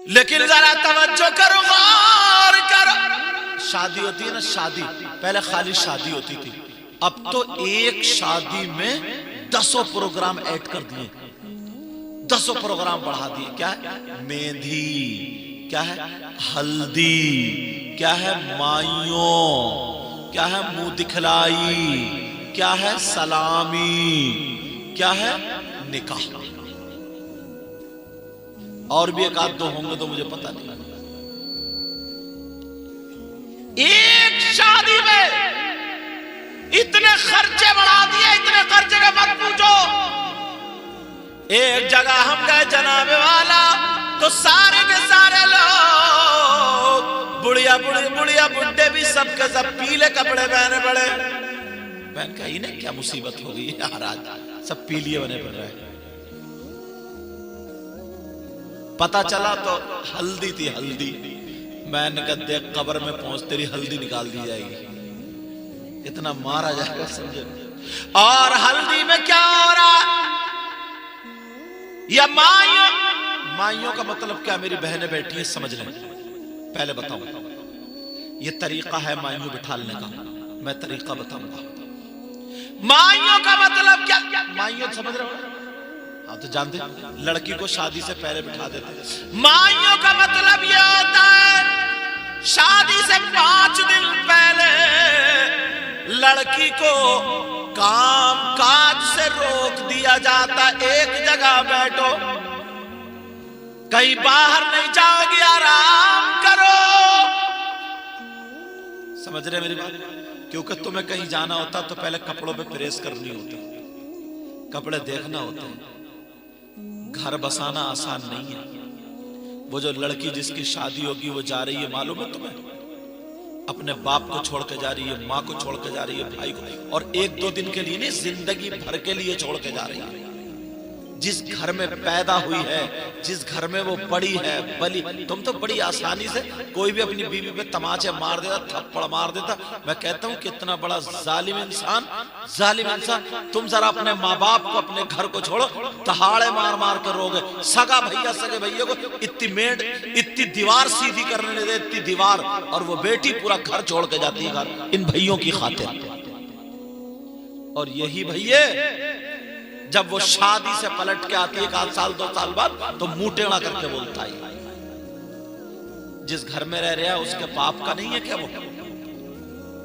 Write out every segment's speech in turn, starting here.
लेकिन जरा तवज्जो करो, गौर करो। शादी होती है ना, शादी पहले खाली शादी होती थी, अब तो एक शादी में 10 प्रोग्राम ऐड कर दिए, 10 प्रोग्राम बढ़ा दिए। क्या है? मेहंदी, क्या है? हल्दी, क्या है? माइयों, क्या है? मुंह दिखलाई, क्या है? सलामी, क्या है? निकाह। और भी एक आध दो होंगे तो मुझे पता नहीं। एक शादी में इतने खर्चे बढ़ा दिए, इतने खर्चे का मत पूछो। एक जगह हम गए जनाबे वाला, तो सारे के सारे लोग, बुढ़िया बुढ़िया बुढ़े भी सबके सब पीले कपड़े पहने पड़े। बहन का इन्हें क्या मुसीबत हो गई यार, आज सब पीलिए बने पड़ रहे हैं। पता चला तो हल्दी थी, हल्दी। मैंने कहा देख, कब्र में पहुंच तेरी हल्दी निकाल दी जाएगी, इतना मारा जाएगा समझे। और हल्दी में क्या हो रहा? या माइयों, माइयों का मतलब क्या? मेरी बहनें बैठी हैं, समझ लें। पहले बताऊं, ये तरीका है माइयों बिठाने का, मैं तरीका बताऊंगा। माइयों का मतलब क्या? माइयों समझ रहे हो? हाँ तो जानते, लड़की को शादी से पहले बिठा देते। माइयों का मतलब यह होता है, शादी से 5 दिन पहले लड़की को काम काज से रोक दिया जाता। एक जगह बैठो, कहीं बाहर नहीं जाओगी, आराम करो। समझ रहे मेरी बात? क्योंकि तुम्हें कहीं जाना होता तो पहले कपड़ों पे प्रेस करनी होती, कपड़े देखना होते हैं। घर बसाना आसान नहीं है। वो जो लड़की जिसकी शादी होगी वो जा रही है, मालूम है तुम्हें? अपने बाप को छोड़ के जा रही है, माँ को छोड़ के जा रही है, भाई को, और 1-2 दिन के लिए नहीं, जिंदगी भर के लिए छोड़ के जा रही है। जिस घर में पैदा हुई है, जिस घर में वो बड़ी है, बली। तुम तो बड़ी आसानी से कोई भी अपनी बीवी पे तमाचे मार देता, थप्पड़ मार देता। मैं कहता हूं कितना बड़ा जालिम इंसान, जालिम इंसान। तुम जरा अपने माँ बाप को, अपने घर को छोड़ो, दहाड़े मार मार कर रोगे। सगा भैया, सगे भैया को इतनी दीवार सीधी करने नहीं दे, इतनी दीवार, और वो बेटी पूरा घर छोड़ के जाती है घर, इन भैयों की खातिर। और यही भैया जब वो शादी से पलट के आती है 1 साल 2 साल बाद, तो मुंह टेढ़ा करके बोलता है, जिस घर में रह रहा है उसके बाप का नहीं है क्या वो?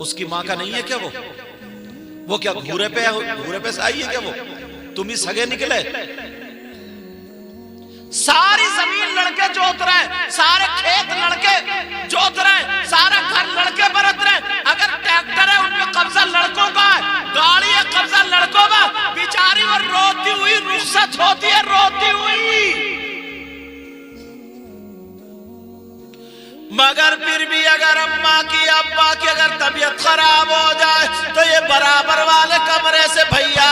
उसकी माँ का नहीं है क्या वो क्या घूरे पे है? घूरे पे से आई है क्या वो? तुम ही सगे निकले। सारी जमीन लड़के जोत रहे, सारे खेत लड़के जोत रहे, सारा घर लड़के बरत रहे। अगर ट्रैक्टर है उनमें कब्जा लड़कों का है, गाड़ी है कब्जा लड़कों का। बेचारी वो रोती हुई रुखसत होती है, रोती हुई। मगर फिर भी अगर अम्मा की, अब्बा की अगर तबीयत खराब हो जाए तो ये बराबर वाले कमरे से भैया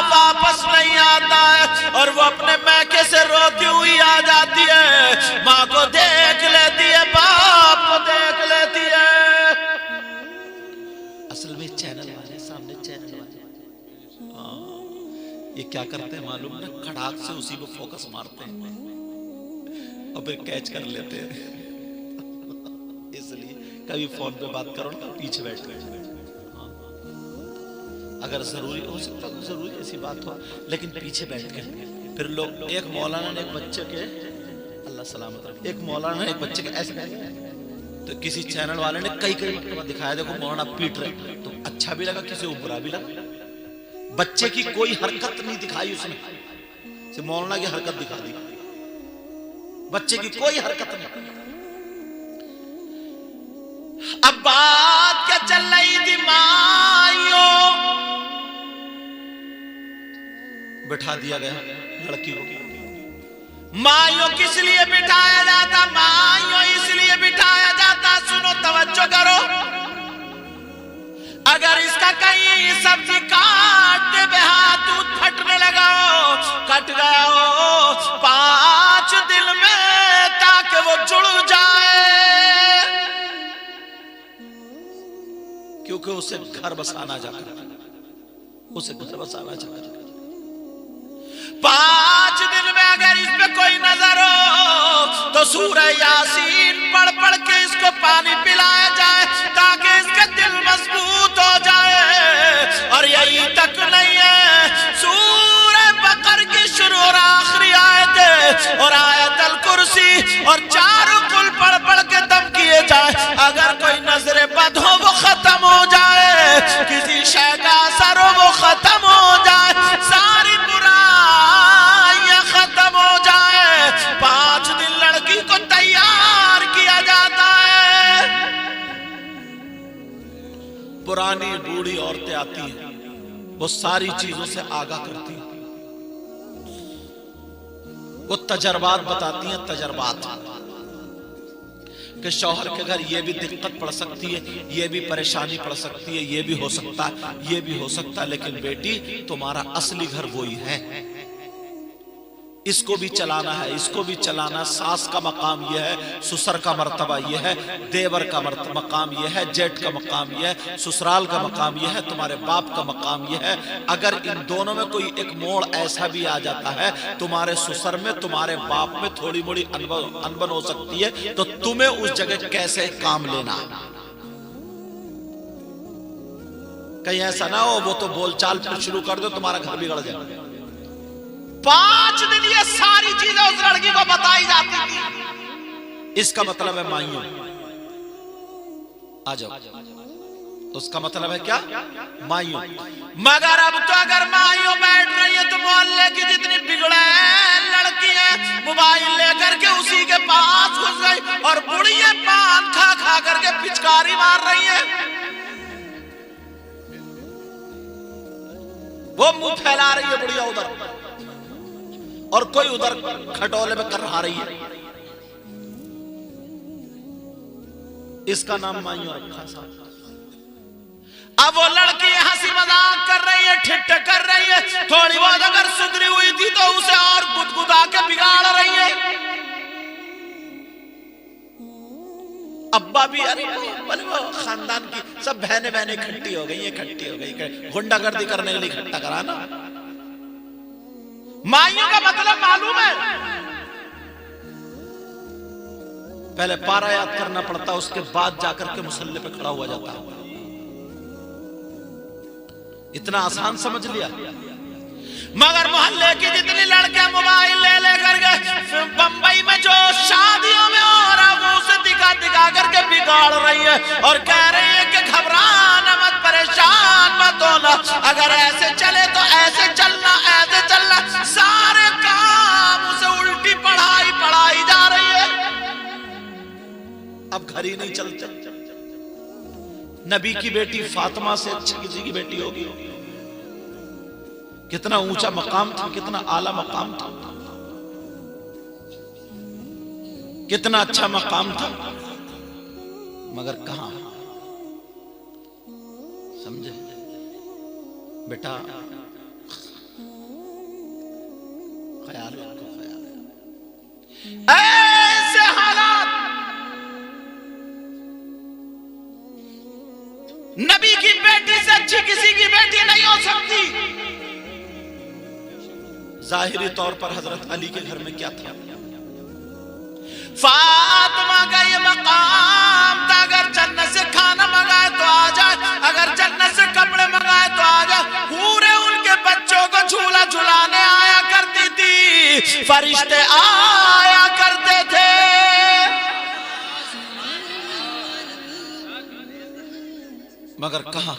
वापस नहीं आता है, और वो अपने मैके से रोती हुई आ जाती है। माँ को देख लेती है, बाप को देख लेती है। असल में चैनल वाले, सामने चैनल वाले ये क्या करते हैं मालूम ना? खड़ाक से उसी को फोकस मारते हैं और फिर कैच कर लेते हैं। इसलिए कभी फोन पे बात करो ना, पीछे बैठ कर, अगर जरूरी हो सकता तो जरूरी ऐसी बात हो, लेकिन पीछे बैठ के फिर लोग। एक मौलाना ने एक बच्चे के, अल्लाह सलामत रखे, एक मौलाना ने एक बच्चे के ऐसे, तो किसी चैनल वाले ने कई मरतबा दिखाया, देखो मौलाना पीट रहे, तो अच्छा भी लगा, किसी को बुरा भी लगा। बच्चे की कोई हरकत नहीं दिखाई उसने, सिर्फ मौलाना की हरकत दिखा दी, बच्चे की कोई हरकत नहीं। अब बात क्या चल रही थी? माइयों बिठा दिया गया लड़की को। माइयों किस लिए बिठाया जाता? माइयों इसलिए बिठाया जाता, सुनो तवज्जो करो। अगर इसका कहीं सब्जी काटते हुए हाथ फटने लगा हो, कट गया हो 5 दिन में, ताकि वो जुड़ जाए, क्योंकि उसे घर बसाना जाकर, उसे घर बसाना जाकर 5 दिन में अगर इस पे कोई नजर हो तो सूरह यासीन पढ़ पढ़ के इसको पानी पिलाया जाए ताकि इसका दिल मजबूत हो जाए। और यही तक नहीं है, सूरह बकर की शुरू और आखिरी आयत और आयतल कुर्सी और चारों कुल पढ़ पढ़ के दम किए जाए। अगर कोई नजर बद हो वो खत्म हो जाए, किसी शय का असर हो वो खत्म हो जाए, सारी बुराइयां खत्म हो जाए। 5 दिन लड़की को तैयार किया जाता है। पुरानी बूढ़ी औरतें आती हैं, वो सारी चीजों से आगाह करती हैं, वो तजर्बात बताती हैं, तजर्बात कि शौहर के घर ये भी दिक्कत पड़ सकती है, ये भी परेशानी पड़ सकती है, ये भी हो सकता है, ये भी हो सकता है, लेकिन बेटी तुम्हारा असली घर वही है, इसको भी चलाना है, इसको भी चलाना। सास का मकाम यह है, ससुर का मर्तबा यह है, देवर का मकाम यह है, जेठ का मकाम यह है, ससुराल का मकाम यह है, तुम्हारे बाप का मकाम यह है। अगर इन दोनों में कोई एक मोड़ ऐसा भी आ जाता है, तुम्हारे ससुर में तुम्हारे बाप में थोड़ी मोड़ी अनबन हो सकती है, तो तुम्हें उस जगह कैसे काम लेना। कहीं ऐसा ना हो वो तो बोलचाल फिर शुरू कर दो, तुम्हारा घर बिगड़ जाए। 5 दिन ये सारी चीजें उस लड़की को बताई जाती थी। इसका मतलब है माइयों आ जाओ, उसका मतलब है क्या, माइयों। मगर अब तो अगर माइयों बैठ रही है तो मोहल्ले की जितनी बिगड़े लड़की है मोबाइल लेकर के उसी के पास घुस गई और बुढ़िया पान खा खा करके पिचकारी मार रही है। वो मुंह फैला रही है बुढ़िया उधर और कोई उधर खटोले में कर रहा रही है। इसका नाम माइयों रखा साहब। अब वो लड़की हंसी मजाक कर रही है, ठिठ कर रही है, थोड़ी बहुत अगर सुधरी हुई थी तो उसे और गुदगुदा के बिगाड़ रही है। अब्बा भी अरे खानदान की सब बहने बहने इकट्ठी हो गई, इकट्ठी हो गई, गुंडागर्दी करने के लिए इकट्ठा करा ना। माइयों का मतलब मालूम है, पहले पारा याद करना पड़ता, उसके बाद जाकर के मुसल्ले पे खड़ा हुआ जाता है। इतना आसान समझ लिया। मगर मोहल्ले की जितनी लड़कियां मोबाइल ले लेकर गए, बंबई में जो शादियों में हो रहा वो उसे दिखा दिखा करके बिगाड़ रही है और कह रही है कि घबराना मत, परेशान मत होना, अगर ऐसे चले तो ऐसे चलना, ऐसे चलना। सारे काम उसे उल्टी पढ़ाई जा रही है। अब घर ही नहीं चलते। नबी की बेटी फातिमा से अच्छी किसी की बेटी होगी? कितना ऊंचा मकाम था, कितना आला मकाम था, कितना अच्छा मकाम था, मगर कहां। समझे बेटा, ख्याल रखो, ख्याल। ऐसे हालात नबी की बेटी से अच्छी किसी की बेटी नहीं हो सकती। जाहिरी तौर पर हजरत अली के घर में क्या था? फातिमा का ये मकाम था, अगर जन्नत से खाना मंगाए तो आ जाए, अगर जन्नत से कपड़े मंगाए तो आ जाए। पूरे उनके बच्चों को झूला झुलाने आया करती थी, फरिश्ते आया करते थे। मगर कहां?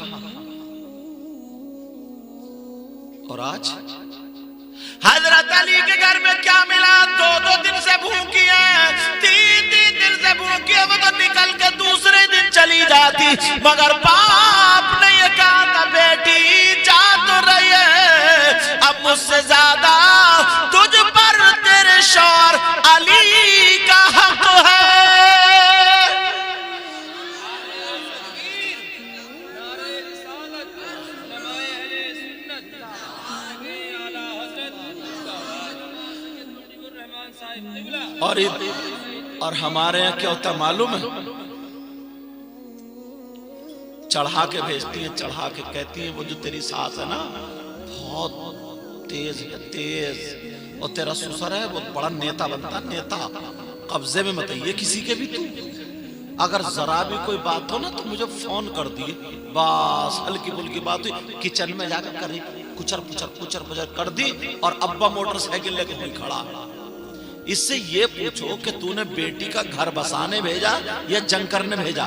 और आज हजरत अली के घर में क्या मिला? 2-2 दिन से भूखी है, 3-3 दिन से भूखी है। वो तो निकल के दूसरे दिन चली जाती, मगर बाप ने ये कहा था बेटी जा तो रही है, अब मुझसे ज्यादा तुझ पर तेरे शौहर अली का हक है। और हमारे यहाँ क्या होता मालूम है? चढ़ा के भेजती हैं, चढ़ा के कहती हैं वो जो तेरी सास है ना बहुत तेज है, तेज और तेरा ससुर है वो बड़ा नेता बनता, नेता कब्जे में मत ये किसी के भी। तू अगर जरा भी कोई बात हो ना तो मुझे फोन कर दिए, बस हल्की फुल्की बात हुई किचन में जाकर करे कुचर पुचर कुचर पुचर कर दी और अब्बा मोटरसाइकिल लेके वहीं खड़ा। इससे ये पूछो कि तूने बेटी का घर बसाने भेजा या जंग करने भेजा?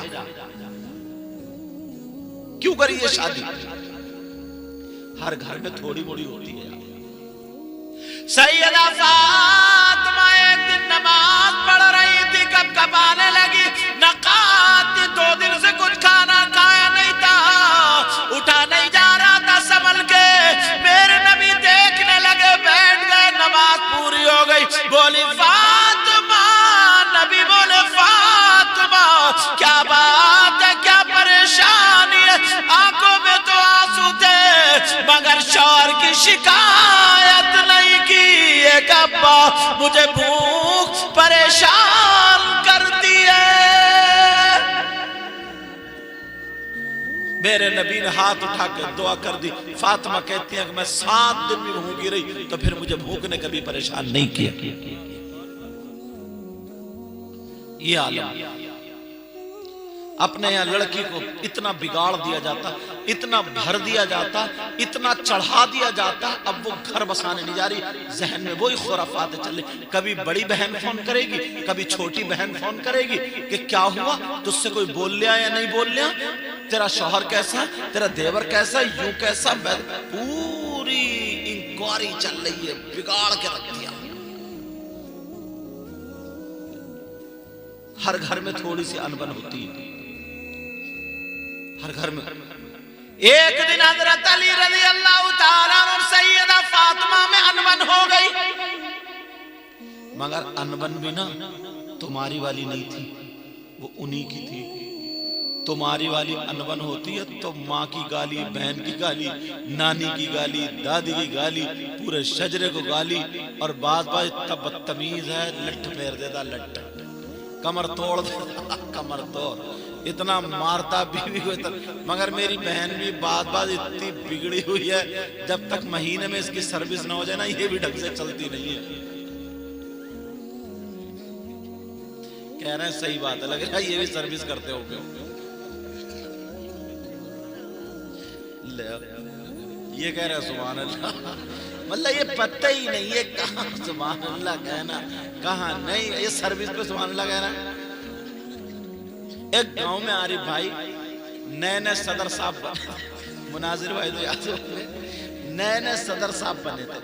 क्यों करी ये शादी? हर घर में थोड़ी मोड़ी होती है। सैयदा फातिमा एक दिन नमाज पढ़ रही थी, कब आने लगी, नकाती 2 दिन से कुछ खाना खाया नहीं था, उठा नहीं जा रहा था संभल के। मेरे नबी देखने लगे, बैठ गए, नमाज पूरी हो गई। बोली फातिमा, नबी बोले फातिमा क्या बात है, क्या परेशानी है? आंखों में तो आंसू थे मगर शौहर की शिकायत नहीं की। एक अब्बा मुझे भूख परेशान करती है। मेरे नबी ने हाथ उठा के दुआ कर दी। फातिमा कहती है कि मैं 7 दिन भी भूखी रही तो फिर मुझे भूख ने कभी परेशान नहीं किया। ये आलम अपने यहाँ लड़की को इतना बिगाड़ दिया जाता, इतना भर दिया जाता, इतना चढ़ा दिया जाता, अब वो घर बसाने नहीं जा रही, जहन में वही खुराफात चले। कभी बड़ी बहन फोन करेगी, कभी छोटी बहन फोन करेगी कि क्या हुआ, तुझसे कोई बोल लिया या नहीं बोल लिया, तेरा शौहर कैसा, तेरा देवर कैसा, यूं कैसा। पूरी इंक्वायरी चल रही है, बिगाड़ के रख दिया। हर घर में थोड़ी सी अनबन होती है, हर घर में। एक दिन हजरत अली रज़ी अल्लाह ताला और सैयदा फातिमा में अनबन हो गई, मगर अनबन भी ना तुम्हारी वाली नहीं थी, वो उन्हीं की थी। तुम्हारी वाली अनबन होती है तो माँ की गाली, बहन की गाली, नानी की गाली, दादी की गाली, पूरे शजरे को गाली, और बात इतना बदतमीज है, लठ फेर देता, लठ कमर तोड़ देता, कमर तोड़, इतना मारता बीवी को इतना। मगर मेरी बहन भी बात इतनी बिगड़ी हुई है, जब तक महीने में इसकी सर्विस ना हो जाए ना, ये भी ढंग से चलती नहीं है। कह रहे हैं सही बात है, लग रहा है ये भी सर्विस करते हो। ये कह रहे हैं सुभान अल्लाह, मतलब ये पता ही नहीं है कहाँ सुभान अल्लाह कहना, कहाँ नहीं। ये सर्विस पे सुभान अल्लाह कहना। एक गांव में आरिफ भाई नए सदर साहब, मुनाजिर भाई तो याद हो, नए सदर साहब बने थे।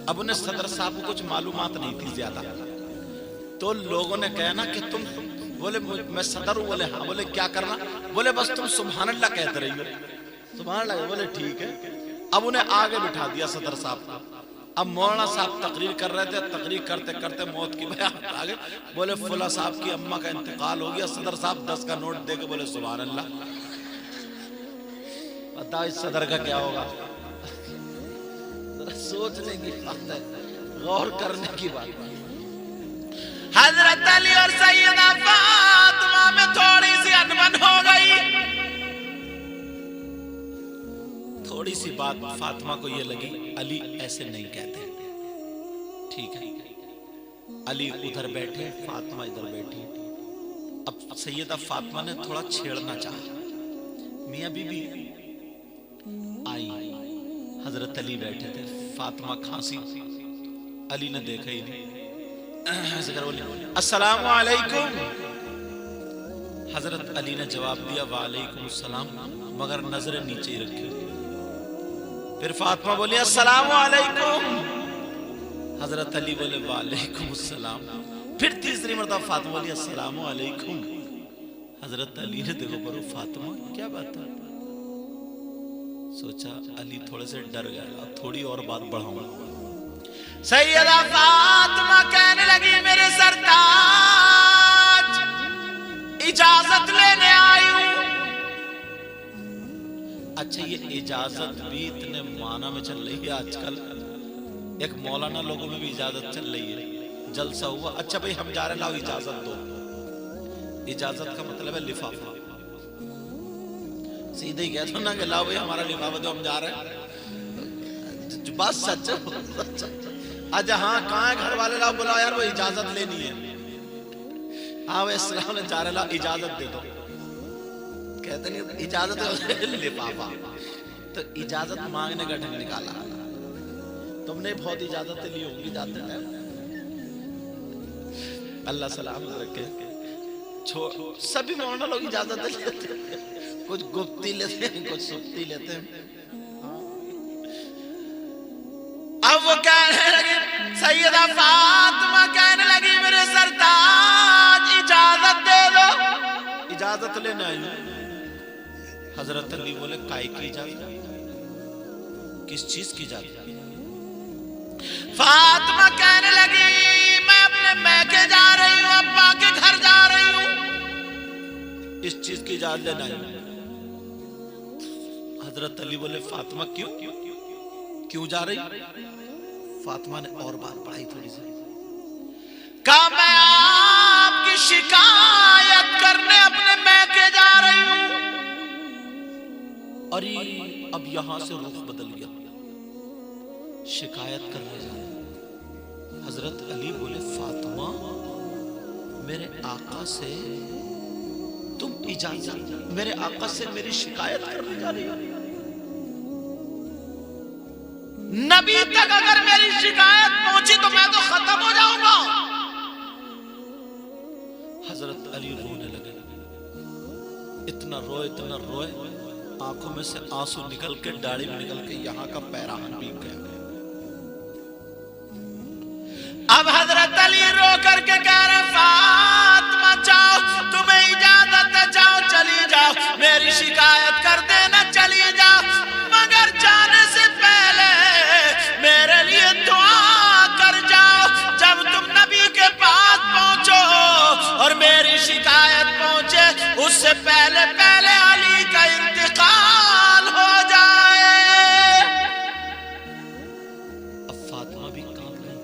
अब उन्हें सदर साहब को कुछ मालूमात नहीं थी ज्यादा, तो लोगों ने कहा ना कि तुम, बोले मैं सदर हूं, बोले हाँ, बोले क्या करना, बोले बस तुम सुभान अल्लाह कहते रही हो, सुभान अल्लाह, बोले ठीक है। अब उन्हें आगे बिठा दिया सदर साहब को। अब मौलाना साहब तकरीर कर रहे थे, तकरीर करते करते मौत की बयान आ गए, बोले फुला साहब की अम्मा का इंतकाल हो गया। सदर साहब 10 का नोट दे के बोले सुभान अल्लाह। बताओ इस सदर का क्या होगा? सोचने की बात है, गौर करने की बात है। हजरत अली और सैयदा फातिमा में थोड़ी सी अनबन हो गई। थोड़ी सी बात फातिमा को ये लगी, अली ऐसे नहीं कहते, ठीक है। अली उधर बैठे, फातिमा इधर बैठी। अब सैयदा फातिमा ने थोड़ा छेड़ना चाहा, मियां बीबी आई, हजरत अली बैठे थे, फातिमा खांसी, अली ने देखा ही नहीं, अस्सलामु अलैकुम। हजरत अली ने जवाब दिया वालेकुम सलाम, मगर नजरें नीचे ही रखी। फिर फातिमा बोली अस्सलामु अलैकुम, हजरत अली बोले वालेकुम सलाम। फिर तीसरी मर्तबा फातिमा बोली अस्सलामु अलैकुम, हजरत अली ने देखो बरो फातिमा क्या बात है, सोचा अली थोड़े से डर गया, थोड़ी और बात बढ़ाऊंगा। सैयदा फातिमा कहने लगी मेरे सरताज इजाजत लेने आई हूं। अच्छा ये इजाजत भी इतने माना में चल रही है आजकल, एक मौलाना लोगों में भी इजाजत चल रही है। जलसा हुआ, अच्छा भाई हम जा रहे, लाओ इजाजत दो। इजाजत का मतलब है लिफाफा, सीधे ही कहते ना कि लाओ भाई हमारा लिफाफा दो, हम जा रहे हैं। बात सच है, अच्छा हाँ कहाँ है घर वाले? लाओ बुलाओ यार, वो इजाजत लेनी है। हाँ इस्लाम ने जा रहे, लाओ इजाजत दे दो। कहते नहीं इजाजत ले पापा, तो इजाजत मांगने का ढंग निकाला। तुमने बहुत इजाजत ली होगी जाते टाइम। अल्लाह सलाम रखे। सभी मौलाना लोग इजाजत लेते हैं, कुछ गुप्ती लेते हैं, कुछ सुप्ती लेते हैं। अब वो कहने लगी, सैयदा फातिमा कहने लगी, मेरे सरताज इजाजत दे दो। इजाजत लेने आई। हजरत अली बोले काय की इजाजत? किस चीज की इजाजत? फातिमा कहने लगी, मैं अपने मैके जा रही हूं, अब्बा के घर जा रही हूं, इस चीज की इजाजत लेना है। हजरत अली बोले फातिमा क्यों क्यों जा रही? फातिमा ने और बात पढ़ाई थोड़ी सी, कहा मैं आपकी शिकायत करने अपने मैके जा रही हूं। अरे अब यहां से रुख बदल गया, शिकायत करने जा रहे। हजरत अली बोले फातिमा मेरे आका से तुम इजाजत, मेरे आका से मेरी शिकायत करने जा रही हो? नबी तक अगर मेरी शिकायत पहुंची तो मैं तो खत्म हो जाऊंगा। हजरत अली रोने लगे, इतना रोए, आंखों में से आंसू निकल के दाढ़ी में निकल के यहां का पैराहन भीग गया। अब हजरत अली रो करके कह रहे फातिमा जाओ, तुम्हें इजाजत है, जाओ चली जाओ, मेरी शिकायत कर देना, चली जाओ, मगर जाने से पहले मेरे लिए दुआ कर जाओ। जब तुम नबी के पास पहुंचो और मेरी शिकायत पहुंचे, उससे पहले पहले अली का इंतकाल हो जाए। अब फातिमा भी कांप रही,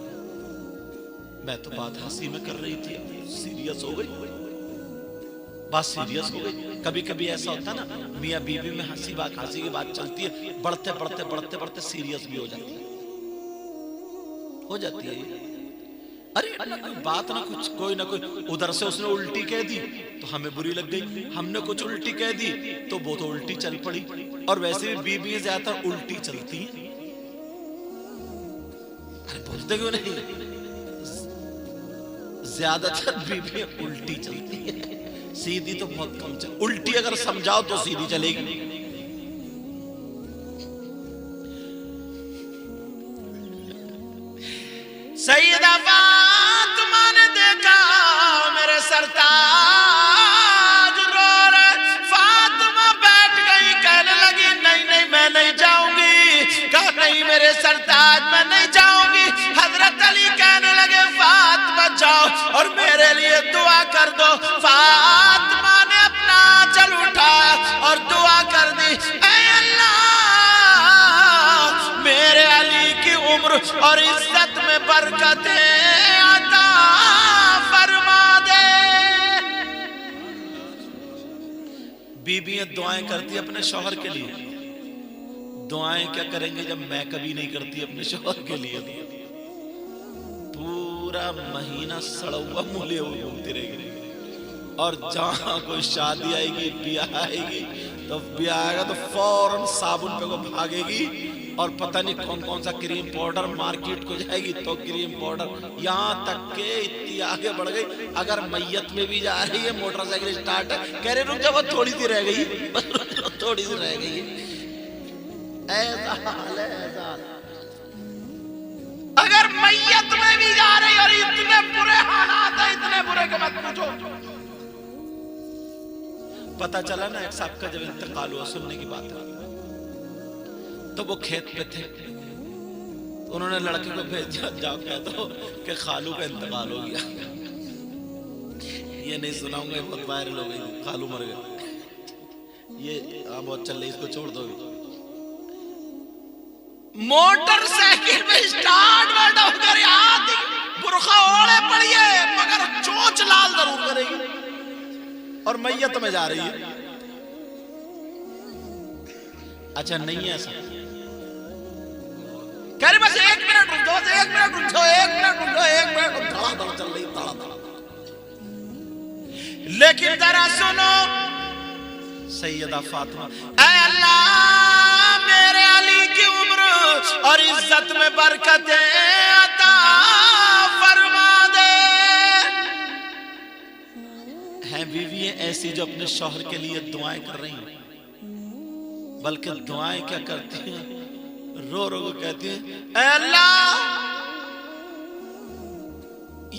मैं तो बात हंसी में कर रही थी, सीरियस हो गई, बात सीरियस हो गई। कभी कभी ऐसा होता ना, मियां बीवी में हंसी की बात चलती है, बढ़ते सीरियस भी हो जाती है। अरे कोई बात ना कुछ, कोई ना कोई, उधर से उसने उल्टी कह दी तो हमें बुरी लग गई, हमने कुछ उल्टी कह दी तो वो तो उल्टी चल पड़ी। और वैसे भी बीवी ज्यादातर उल्टी चलती है। अरे बोलते क्यों नहीं? ज्यादातर बीवी उल्टी चलती है, सीधी तो बहुत कम चल। उल्टी अगर समझाओ तो सीधी चलेगी। सैयदा फातिमा ने देखा मेरे सरताज रो रहे। फातिमा बैठ गई, कहने लगी नहीं मैं नहीं जाऊंगी। कहा नहीं मेरे सरताज मैं नहीं जाऊंगी। हजरत अली कहने लगे फातिमा जाओ और मेरे लिए दुआ कर दो। फातिमा ने अपना आंचल उठाया और दुआ कर दी, ऐ अल्लाह मेरे अली की उम्र और इज्जत में बरकतें अता फरमा दे। बीबियां दुआएं करती अपने शौहर के लिए। दुआएं क्या करेंगे जब मैं कभी नहीं करती अपने शौहर के लिए। पूरा महीना सड़ा हुआ मूल्य हुई घूमती रहेगी, और जहां कोई शादी आएगी, ब्याह आएगी, तो ब्याह आएगा तो फौरन साबुन पे को भागेगी और पता नहीं कौन कौन सा क्रीम पाउडर, मार्केट को जाएगी तो क्रीम पाउडर, यहां तक के इतनी आगे बढ़ गई। अगर मैयत में भी जा रही है, मोटरसाइकिल स्टार्ट है, कह रहे रुक जा, थोड़ी सी रह गई, थोड़ी सी रह गई। ऐसा हाल है, ऐसा हाल। अगर मैयत में भी जा रही और इतने बुरे हालात है, इतने बुरे के मत पूछो। पता चला ना एक साहब का जब इंतकाल हुआ, सुनने की बात है, तो वो खेत पे थे, उन्होंने लड़के को भेज दिया, जाओ कह दो कि खालू का इंतकाल हो गया। ये नहीं सुनाऊंगा, बहुत वायरल हो गई, खालू मर गए। ये बहुत चल रही, इसको छोड़ दो। मोटरसाइकिल में स्टार्ट होकर आती, बुरखा ओढ़े पड़ी है, मगर चोंच लाल जरूर करेगी, और मैयत में जा रही है। अच्छा नहीं है ऐसा, कह रही बस 1 मिनट रुक जाओ, 1 मिनट रुक जाओ, 1 मिनट रुक जाओ, 1 मिनट। धड़ाधड़ चल रही, धड़ाधड़। लेकिन जरा सुनो सैयदा फातिमा, ऐ अल्लाह मेरे अली की उम्र और इज्जत में बरकतें अता फरमा दे। हैं बीवियां ऐसी जो अपने शौहर के लिए दुआएं कर रही हैं, बल्कि दुआएं क्या करती हैं, रो रो को कहती हैं, ऐ अल्लाह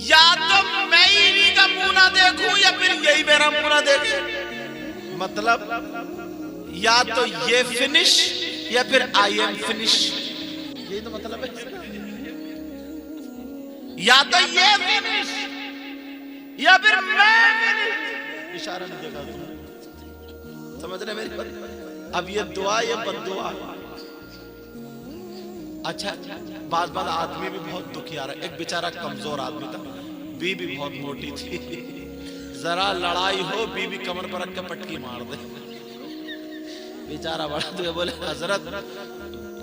या तो मैं ही का मुंह ना देखूं या फिर यही मेरा मुंह ना देखे। मतलब या तो ये फिनिश या फिर आई एम फिनिश, यही तो मतलब है। या तो ये फिनिश या फिर मैं फिनिश। इशारा नहीं देखा तुम, समझ रहे मेरी बात? अब ये दुआ ये बद्दुआ। अच्छा बात आदमी भी बहुत दुखिया रहा। एक बेचारा कमजोर आदमी था, बीबी बहुत मोटी थी, जरा लड़ाई हो बीबी कमर पर रख के पटकी मार दे। बेचारा बड़ा तो बोले हजरत,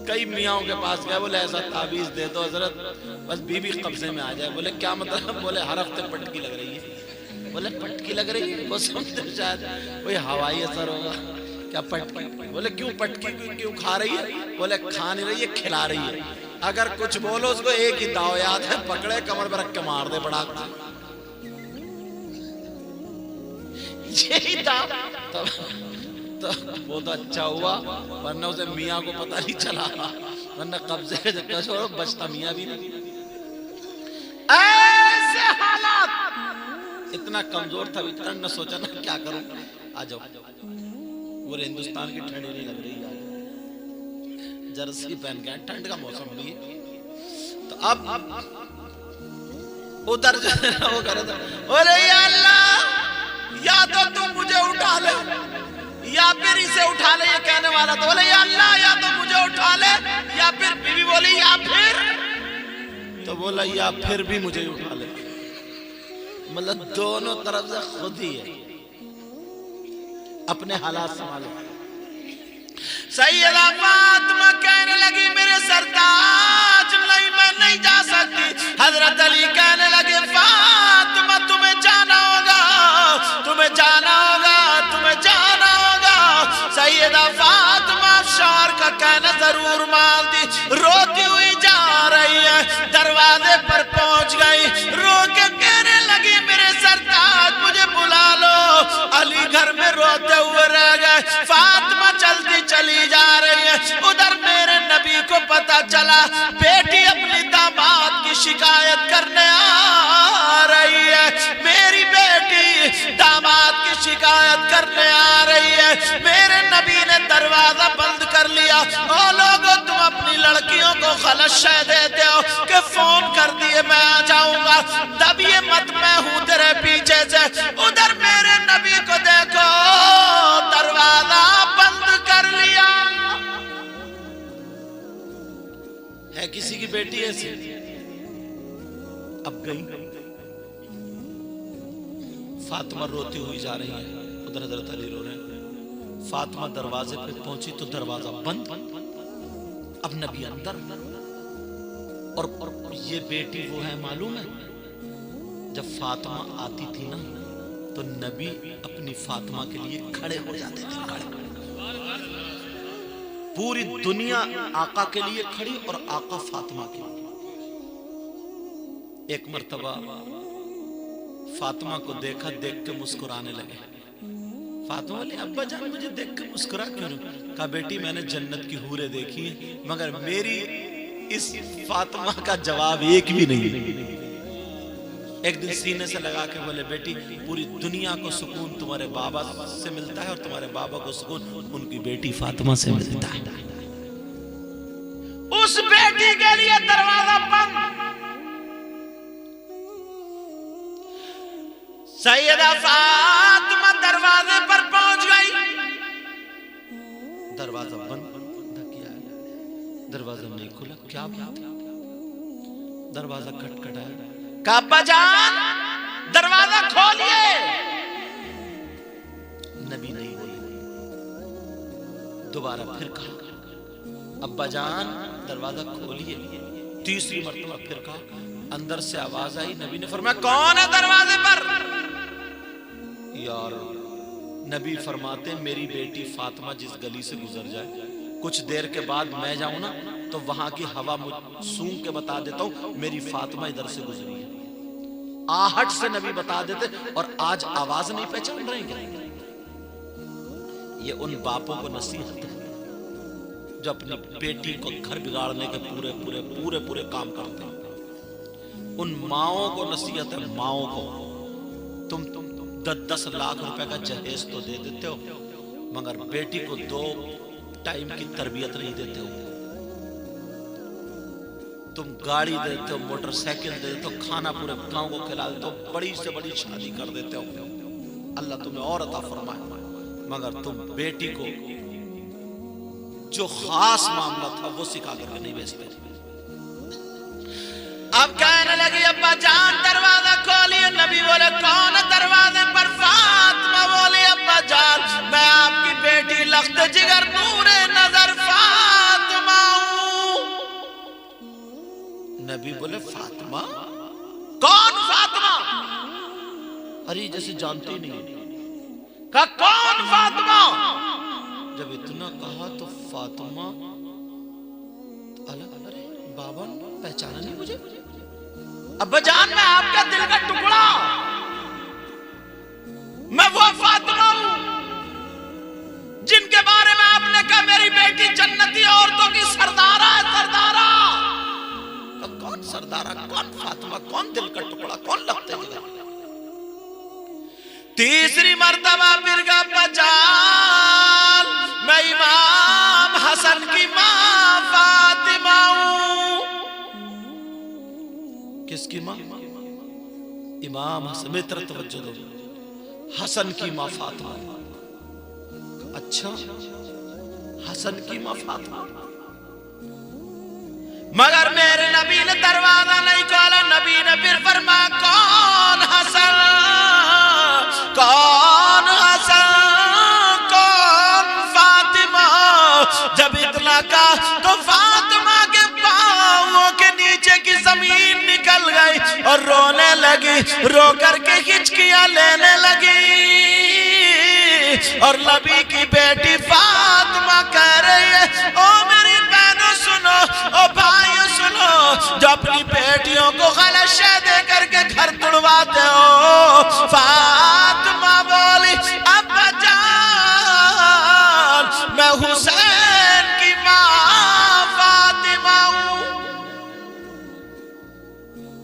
कई मियाओं के पास गया, बोले ऐसा ताबीज दे दो हजरत बस बीबी कब्जे में आ जाए। बोले क्या मतलब? बोले हर हफ्ते पटकी लग रही है। बोले पटकी लग रही है? वो समझते शायद कोई हवाई असर होगा। क्या पटकी? बोले क्यों पटकी क्यों खा रही है? बोले खा नहीं रही है, खिला रही है। अगर कुछ बोलो उसको एक ही दाव याद है, पकड़े कमर पर रख के मार दे बड़ा। यही दाव तो वो तो अच्छा हुआ, वरना उसे मियाँ को पता नहीं चला, वरना कब्जे में छोड़ो बचता मियाँ भी नहीं। ऐसे हालात, इतना कमजोर था बेचारा, न सोचा ना क्या करूं। आ जाओ, वो हिंदुस्तान की ठंडी नहीं लग रही, जर्सी पहन के, ठंड का मौसम भी है। तो अब उधर जो है ना वो करे, बोले या अल्लाह या तो तुम मुझे उठा ले या फिर इसे उठा ले। ये कहने वाला तो बोले या अल्लाह या तो मुझे उठा ले या फिर बीवी बोली या फिर, तो बोला या फिर भी मुझे उठा ले। मतलब दोनों तरफ से खुद ही है, अपने हालात संभालो। सैयदा फातिमा कहने लगी मेरे सरताज नहीं, मैं नहीं जा सकती। हजरत अली कहने लगे फातिमा तुम्हें जाना होगा, तुम्हें जाना होगा, तुम्हें जाना होगा। सैयदा फातिमा शौहर का कहना जरूर मानती, रोती हुई जा रही है, दरवाजे पर पहुंच गई, रो के कहने लगी मेरे सरताज मुझे बुला लो। अली घर में रोते हुए रह गए, फातिमा चलती चली जा रही है। उधर मेरे नबी को पता चला बेटी अपनी दामाद की शिकायत करने आ रही है, मेरी बेटी दामाद की शिकायत करने आ रही है। मेरे नबी ने दरवाजा बंद कर लिया। ओ लोगों तुम अपनी लड़कियों को गलत शय देते हो कि फोन कर दिए मैं आ जाऊंगा, दबिए मत मैं हूं तेरे पीछे से। उधर मेरे नबी को देखो दरवाजा बंद कर लिया। है किसी की बेटी ऐसी? अब गई फातिमा रोती हुई जा रही है, उधर हजरत अली रो रहे हैं। फातिमा दरवाजे पे पहुंची तो दरवाजा बंद। अब नबी अंदर, और ये बेटी वो है मालूम है, जब फातिमा आती थी ना तो नबी अपनी फातिमा के लिए खड़े हो जाते थे, खड़े। पूरी दुनिया आका के लिए खड़ी और आका फातिमा के लिए। एक मर्तबा फातिमा को देखा, देख के मुस्कुराने लगे। फातिमा बोली अब्बा जान मुझे देख के मुस्कुरा क्यों? कहा बेटी मैंने जन्नत की हूरें देखी मगर मेरी इस फातिमा का जवाब एक भी नहीं। एक दिन सीने से लगा के बोले बेटी पूरी दुनिया को सुकून तुम्हारे बाबा से मिलता है और तुम्हारे बाबा को सुकून उनकी बेटी फातिमा से मिलता है। उस बेटी के लिए दरवाजा बंद। सैयदा फातिमा दरवाजे पर पहुंच गई, दरवाजा बंद किया, दरवाजा नहीं खुला। क्या बात? दरवाजा खटखटाया, अब्बा जान दरवाजा खोलिए। नबी नहीं बोले। दोबारा फिर कहा अब्बा जान दरवाजा खोलिए। तीसरी मर्तबा फिर कहा, अंदर से आवाज आई। नबी ने फरमाया कौन है दरवाजे पर? यार नबी फरमाते मेरी बेटी फातिमा जिस गली से गुजर जाए, कुछ देर के बाद मैं जाऊं ना तो वहां की हवा सूंघ के बता देता हूं मेरी फातिमा इधर से गुजरी है। आहट से नबी बता देते, और आज आवाज नहीं पहचान रहे क्या? ये उन बापों को नसीहत है जो अपनी बेटी को घर बिगाड़ने के पूरे पूरे पूरे पूरे काम करते हैं। उन माओं को नसीहत है, माओं को। तुम 10-10 लाख रुपए का जहेज तो दे देते हो, मगर बेटी को 2 टाइम की तरबियत नहीं देते हो। तुम गाड़ी देते हो, मोटरसाइकिल देते हो, खाना पूरे गांव को खिला देते हो, बड़ी से बड़ी शादी कर देते हो, अल्लाह तुम्हें और अता फरमाए, मगर तुम बेटी को जो खास मामला था वो सिखा करके नहीं भेजते। अब कहने लगी अब्बा जान दरवाजा खोलिए। नबी बोले कौन दरवाजे पर? फातिमा बोली अब्बा जान मैं आपकी बेटी लख्त जिगर नूरे नजर फातिमा हूं। नबी बोले फातिमा? कौन फातिमा? अरे जैसे जानते ही नहीं। कहा कौन फातिमा? जब इतना कहा तो फातिमा अलग, अरे बाबा पहचाना नहीं मुझे? अब्बा जान मैं आपका दिल का टुकड़ा, मैं वो फातिमा हूं जिनके बारे में आपने कहा मेरी बेटी जन्नती औरतों की सरदारा है, सरदारा। तो कौन सरदारा, कौन फातिमा, कौन दिल का टुकड़ा, कौन लगते हैं? तीसरी मर्तबा फिर का बजान मैं इमाम हसन की मां फातिमा हूं। किसकी मां? इमाम हसन। मित्र तवज्जो दो, हसन की मां फातिमा। अच्छा हसन की मां फातिमा, मगर मेरे नबी ने दरवाजा नहीं खोला। नबी ने फिर फरमाया कौन हसन, कौन हसन, कौन फातिमा। जब इतना कहा तो फातिमा के पांवों के नीचे की जमीन निकल गई और रोने लगी, रो करके हिचकियां लेने लगी। और नबी की बेटी फातिमा कह रही है ओ मेरी बहनों सुनो, ओ भाइयों सुनो, जो अपनी बेटियों को गलत शय दे करके घर तुड़वाते हो। फातिमा बोली अब्बा जान मैं हुसैन की मां फातिमा हूं।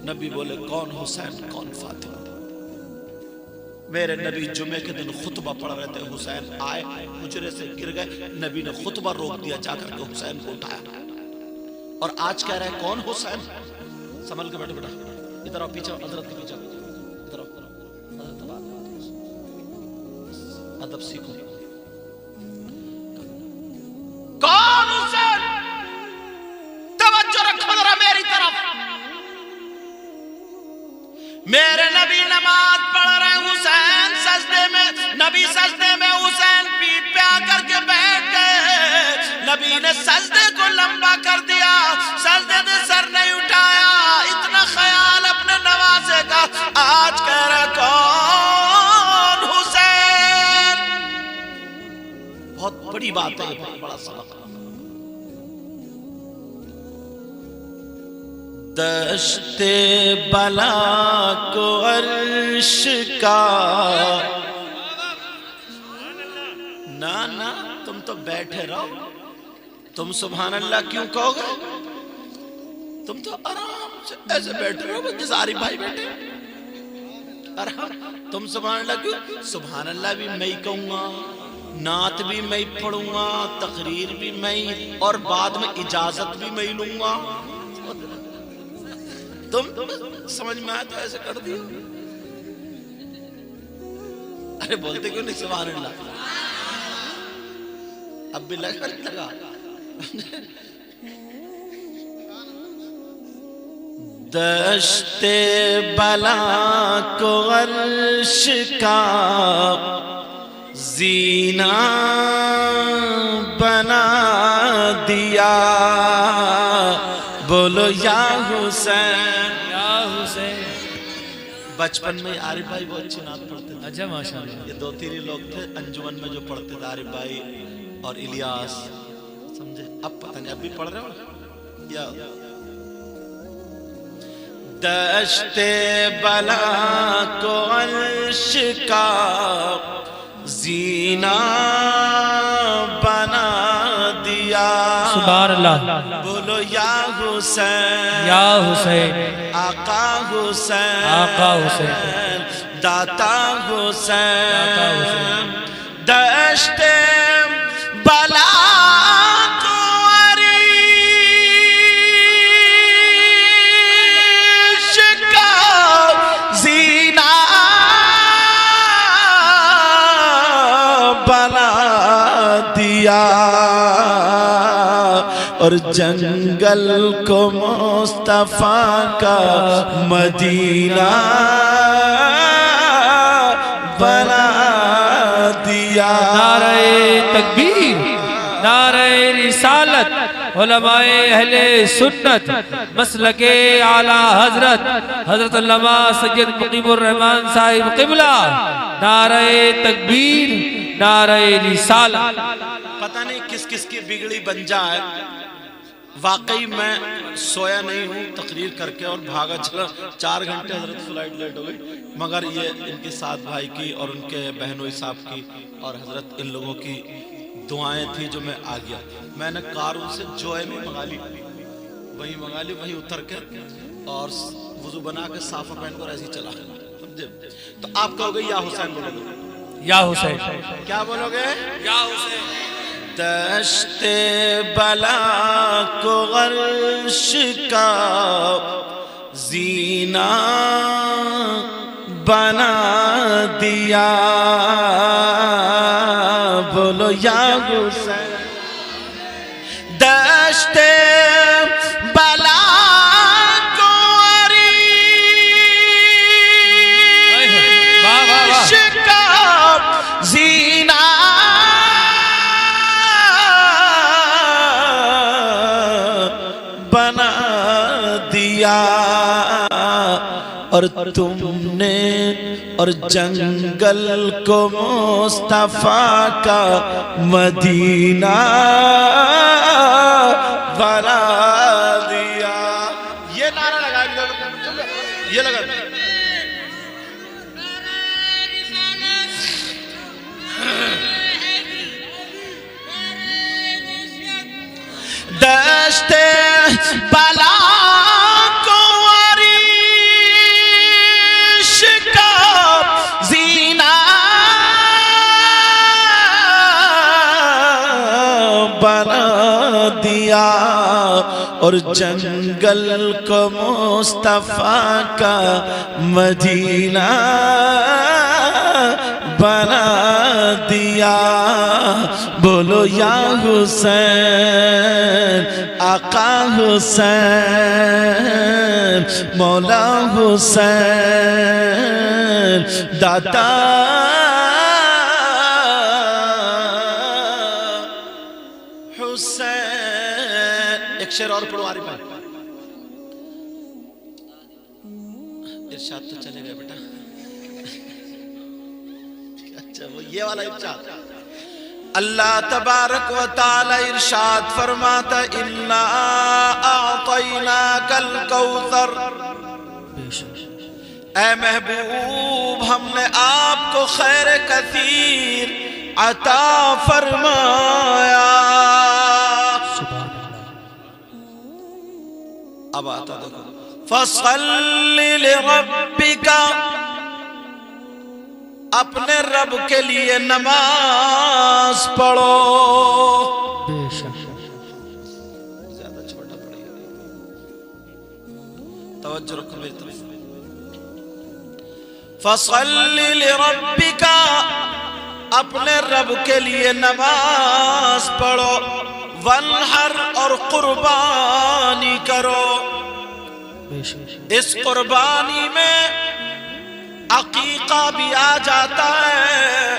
नबी बोले कौन हुसैन, कौन फातिमा? मेरे नबी जुमे के दिन खुतबा पढ़ रहे थे, हुसैन आए हुजरे से गिर गए, नबी ने खुतबा रोक दिया, जाकर के हुसैन को उठाया। और आज कह रहे हैं कौन हुसैन? संभल के बैठो बेटा, इधर आओ, पीछे हजरत के पीछे, इधर आओ, अदब सीखो। कौन हुसैन? तवज्जो रखो जरा मेरी तरफ। मेरे नबी नमाज पढ़ रहे, हुसैन सजदे में, नबी सजदे में, हुसैन पीठ पे आकर के बैठ गए। नबी ने सजदे को लंबा कर दिया, सजदे से सर नहीं उठाया। इतना ख्याल अपने नवासे का। आज कह रहा कौन हुसैन? बहुत बड़ी बात है, बहुत बड़ा सबक। दश्ते बला को अर्श का, ना ना तुम तो बैठे रहो, तुम सुभान अल्लाह क्यों कहोगे? तुम तो आराम से ऐसे बैठे रहो, जैसे आरिफ भाई बैठे आराम। तुम सुभान अल्लाह क्यों? सुभान अल्लाह भी मैं ही कहूंगा, नात भी मैं ही पढ़ूंगा, तकरीर भी मैं ही, और बाद में इजाजत भी मैं ही लूंगा। तुम समझ में आया तो ऐसे कर दियो। अरे बोलते क्यों नहीं सुभान अल्लाह? अब भी लगा नहीं लगा? दश्ते बला को अर्श का जीना बना दिया, बोलो या हुसैन। या हुसैन। बचपन में आरिफ भाई बहुत अच्छी नात पढ़ते थे। अच्छा माशाल्लाह। ये दो तीन ही लोग थे अंजुमन में जो पढ़ते थे, आरिफ भाई और इलियास, समझे। अब पता नहीं अब भी पढ़ रहे हो या। दश्ते बला को अर्श का जीना बना दिया। सुभान अल्लाह। बोलो या हुसैन। या हुसैन। आका हुसैन। आका हुसैन। दाता हुसैन। दाता हुसैन। दश्ते बला को अर्श का जीना बना दिया और जंगल को मुस्तफा का मदीना बना दिया। नारे तकबीर, नारे रिसालत, उलमाए अहले सुन्नत, मसलके आला हजरत हजरत अल्लामा सैयद मुकीमुर रहमान साहिब क़िबला। नारे तकबीर, नारे रिसालत। पता नहीं किस किस की बिगड़ी बन जाए। वाकई मैं सोया नहीं हूँ तकरीर करके और भागा चला। 4 घंटे हजरत फ्लाइट लेट हो गई, मगर ये इनके साथ भाई की और उनके बहनोई साहब की और हजरत इन लोगों की दुआएं थी जो मैं आ गया। मैंने कार उनसे जोए में मंगा ली, वहीं मंगा ली, वहीं उतर के और वुजू बना के साफा पहन कर ऐसे ही चला, समझे। तो आप कहोगे या हुसैन बोलोगे? या हुसैन। क्या बोलोगे? या हुसैन। दश्ते बला को अर्श का जीना बना दिया। बोलो या हुसैन। दश्ते बला को अर्श का जीना बना दिया और तुमने और जंगल को मुस्तफा का मदीना बना दिया। ये नारा लगा, ये लगा। दश्ते बला को अर्श का जीना बना दिया और जंगल को मुस्तफा का मदीना बना दिया। बोलो या हुसैन, आका हुसैन, मौला हुसैन, दाता हुसैन। एक शेर और पढ़ो आरिफ भाई। इरशाद तो चले गए बेटा। अच्छा वो ये वाला इरशाद। अल्लाह तबारक व तआला इरशाद फरमाता इन्ना आतैनाकल कौसर। ऐ महबूब हमने आपको खैर कसीर अता फरमाया। अब आता देखो फसल्लि लिरब्बिका, अपने रब के लिए नमाज पढ़ो। ज्यादा छोटा पड़ेगा, तवज्जो रखो मेरी तरफ। फसल्लि लिरब्बिका, अपने रब के लिए नमाज पढ़ो। वनहर, और कुर्बानी करो। इस कुर्बानी में अकीका भी आ जाता है।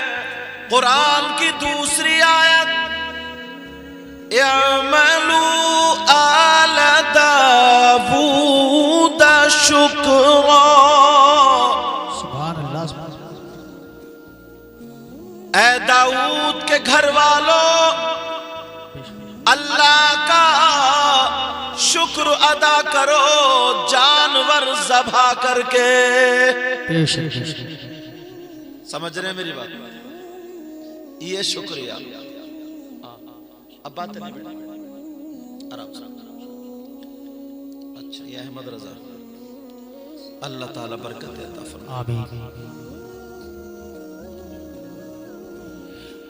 कुरान की दूसरी आयत, इअमलू आला शुक्रा। सुभान अल्लाह। ऐ दाऊद के घर वालों, अल्लाह का शुक्र अदा करो जानवर ज़बा करके। समझ रहे हैं मेरी बात? ये शुक्रिया। अब बात नहीं बेटा, आराम से। अच्छा, ये अहमद रजा, अल्लाह ताला बरकत अता फरमाए। आमीन।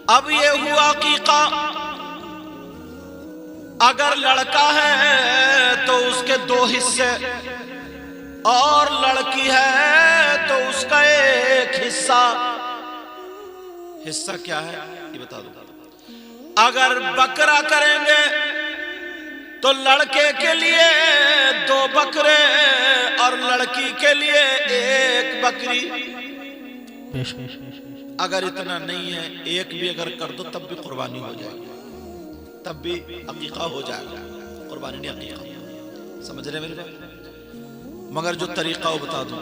अब ये हुआ अकीका। अगर लड़का है तो उसके 2 हिस्से, और लड़की है तो उसका 1 हिस्सा। हिस्सा क्या है ये बता दो। अगर बकरा करेंगे तो लड़के के लिए 2 बकरे और लड़की के लिए 1 बकरी। अगर इतना नहीं है, 1 भी अगर कर दो तब भी कुर्बानी हो जाएगी, तब भी अकीका हो जाएगा, कुर्बानी नहीं अकीका। समझ रहे मेरे बात? मगर जो तरीका वो बता दूं।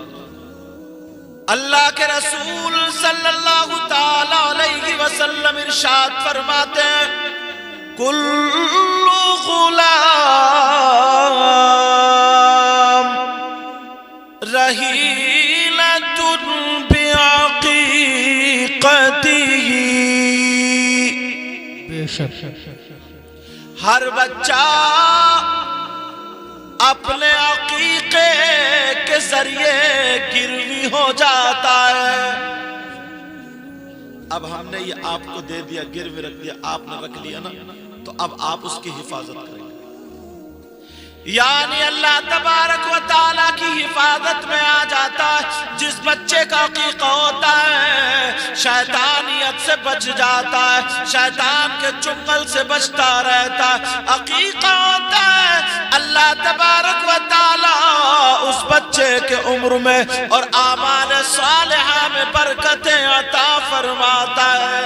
अल्लाह के रसूल सल्लल्लाहु ताला अलैहि वसल्लम इरशाद फरमाते हैं, कुल्लु गुलाम रहीलतुन बिअक़ीक़तिही। हर बच्चा अपने अकीके के जरिए गिरवी हो जाता है। अब हमने ये आपको दे दिया, गिरवी रख दिया, आपने रख लिया ना, तो अब आप उसकी हिफाजत करेंगे। यानी अल्लाह तबारक व ताला की हिफाजत में आ जाता है। जिस बच्चे का अकीका होता है शैतानियत से बच जाता है, शैतान के चुंगल से बचता रहता है। अकीका होता है अल्लाह तबारक व ताला उस बच्चे के उम्र में और आमाल सालिहा में बरकतें अता फरमाता है।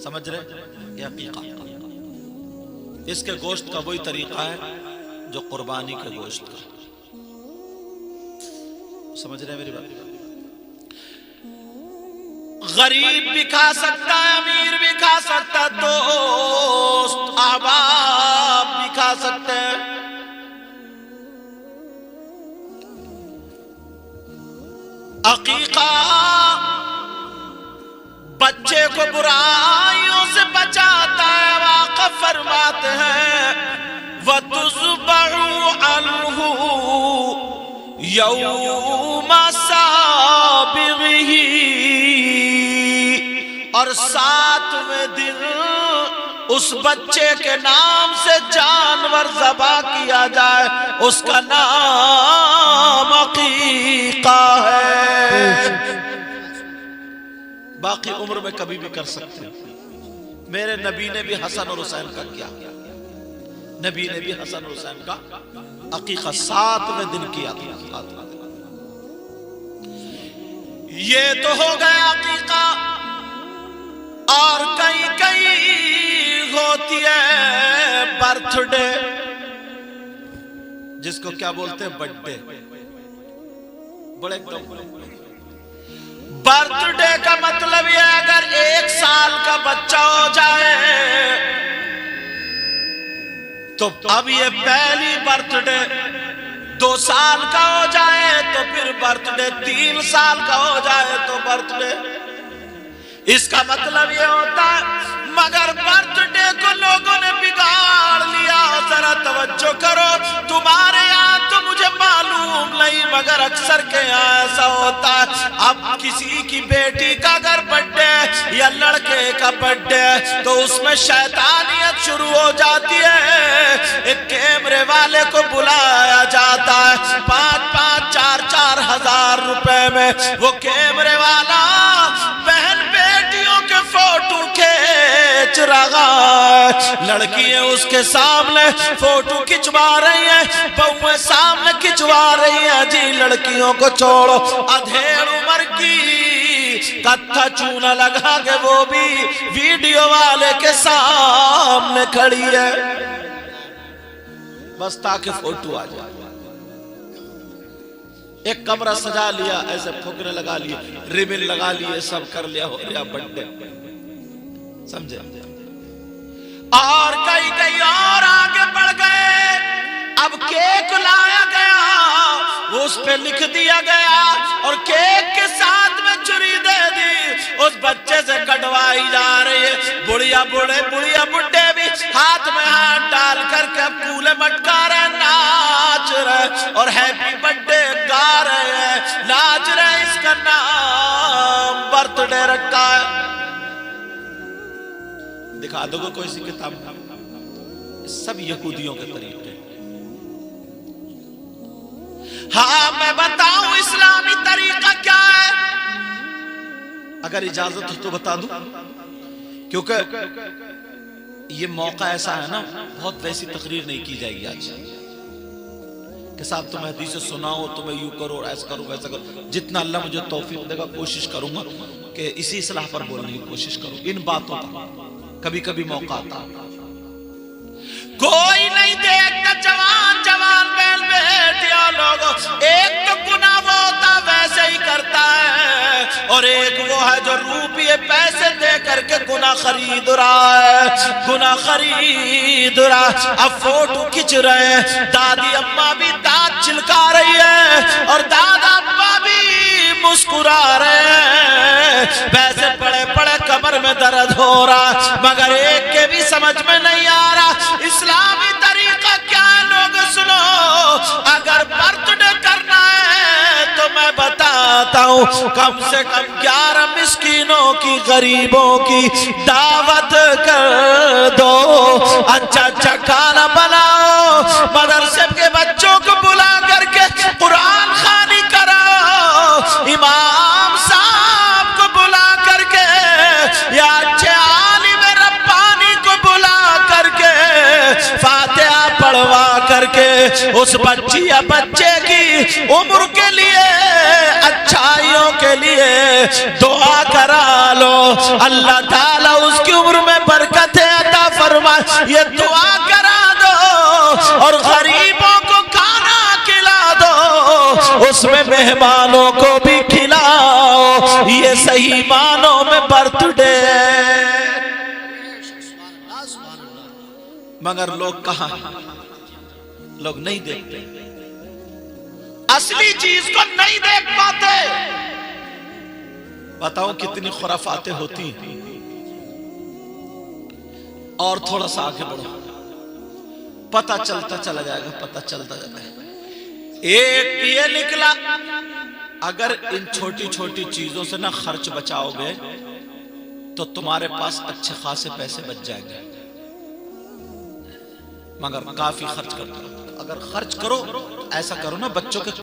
समझ रहे? ये अकीका। इसके गोश्त का वही तरीका है जो कुर्बानी के गोश्त का। समझ रहे हैं मेरी बात? गरीब भी खा सकता है, अमीर भी खा सकता है, दोस्त अहबाब भी खा सकते हैं। अकीका बच्चे को बुराइयों से बचाता है। वाक़िफ़ फरमाते हैं वतुज़बहु अन्हु यौम साबिग़िही, और 7वें दिन उस बच्चे के नाम से जानवर ज़बा किया जाए, उसका नाम अकीका है। बाकी उम्र में कभी भी कर सकते हैं। मेरे नबी ने भी हसन और हुसैन का किया, नबी ने भी हसन और हुसैन का अकीका 7वें दिन किया था। ये तो हो गया अकीका। और कई कई होती है बर्थडे, जिसको क्या बोलते हैं बर्थडे। बड़े बर्थडे का मतलब ये अगर 1 साल का बच्चा हो जाए तो अब ये पहली बर्थडे, 2 साल का हो जाए तो फिर बर्थडे, 3 साल का हो जाए तो बर्थडे। इसका मतलब ये होता है, मगर बर्थडे को लोगों ने बिगाड़ लिया। जरा तवज्जो करो, तुम्हारे यहाँ तो मुझे मालूम नहीं मगर अक्सर के यहाँ ऐसा होता है। अब किसी की बेटी का अगर बर्थडे या लड़के का बर्थडे तो उसमें शैतानियत शुरू हो जाती है। एक कैमरे वाले को बुलाया जाता है, 5-5, 4-4 हजार रुपए में वो कैमरे वाला बहन बेटियों के फोटो खींच रहा है। लड़कियां उसके सामने फोटो खिंचवा रही है, बहुएं सामने खिंचवा रही है। जी लड़कियों को छोड़ो, अधेड़ उम्र की कत्था चूना लगा के वो भी वीडियो वाले के सामने खड़ी है, बस ताकि फोटो आ जाए। एक कमरा सजा लिया, ऐसे फुकरे लगा लिए, रिबन लगा लिए, सब कर लिया, हो गया बर्थडे, समझे। और कई कई और आगे बढ़ गए। अब केक लाया गया, उस पे लिख दिया गया और केक के साथ में चुरी दे दी, उस बच्चे से कटवाई जा रही है। बुढ़िया बूढ़े बुढ़िया बुढ़े भी हाथ में हाथ डाल करके कूले मटका रहे, नाच रहे और हैप्पी बर्थडे गा रहे हैं, नाच रहे। इसका नाम बर्थडे रखा है। दिखा दोगे कोई सी किताब में? सब यहूदियों के तरीके। हाँ, मैं बताऊं इस्लामी तरीका क्या है, अगर इजाजत हो तो बता दूं, क्योंकि ये मौका ऐसा है ना, बहुत वैसी तकरीर नहीं की जाएगी आज कि साहब तुम्हें हदीस सुनाओ, तुम्हें यूं करो, ऐसा करो, वैसा करो। जितना अल्लाह मुझे तौफीक देगा कोशिश करूंगा कि इसी इस्लाह पर बोलने की कोशिश करूं, इन बातों पर। कभी कभी मौका आता, कोई नहीं देखता जवान जवान बैल बेटिया लोगों, एक तो गुनाह वो होता वैसे ही करता है, और एक वो है जो रुपये पैसे दे करके गुनाह खरीद रहा है, गुनाह खरीद रहा। अब फोटो खिंच रहे हैं, दादी अम्मा भी दांत चिलका रही है और दादा अम्मा भी मुस्कुरा रहे हैं, पैसे पड़े पड़े कमर में दर्द हो रहा, मगर एक के भी समझ में नहीं आ रहा इस्लामी तरीका क्या है। लोग सुनो, अगर बर्थडे करना है तो मैं बताता हूं, कम से कम 11 मिस्कीनों की, गरीबों की दावत कर दो, अच्छा अच्छा खाना बनाओ, मदरसे के बच्चों को बुला करके कुरान खानी कराओ, इमाम साहब को बुला करके या अच्छे आलिम रब्बानी को बुला करके फातिहा पढ़वा करके उस बच्ची या बच्चे की उम्र के लिए, अच्छाइयों के लिए दुआ करा लो, अल्लाह ताला उसकी उम्र में बरकत अता फरमाए, ये दुआ करा दो और गरीबों को खाना खिला दो, उसमें मेहमानों को भी खिलाओ, ये सही मानों में बर्थडे। मगर लोग कहां, लोग नहीं देखते, असली चीज को नहीं देख पाते। बताओ कितनी खुराफातें होती। और थोड़ा सा आगे बढ़ो, पता चलता चला जाएगा, पता चलता जाता है। एक ये निकला, अगर इन छोटी छोटी चीजों से ना खर्च बचाओगे तो तुम्हारे पास अच्छे खासे पैसे बच जाएंगे, मगर काफी खर्च करते हो। अगर खर्च करो, ऐसा करो ना, बच्चों के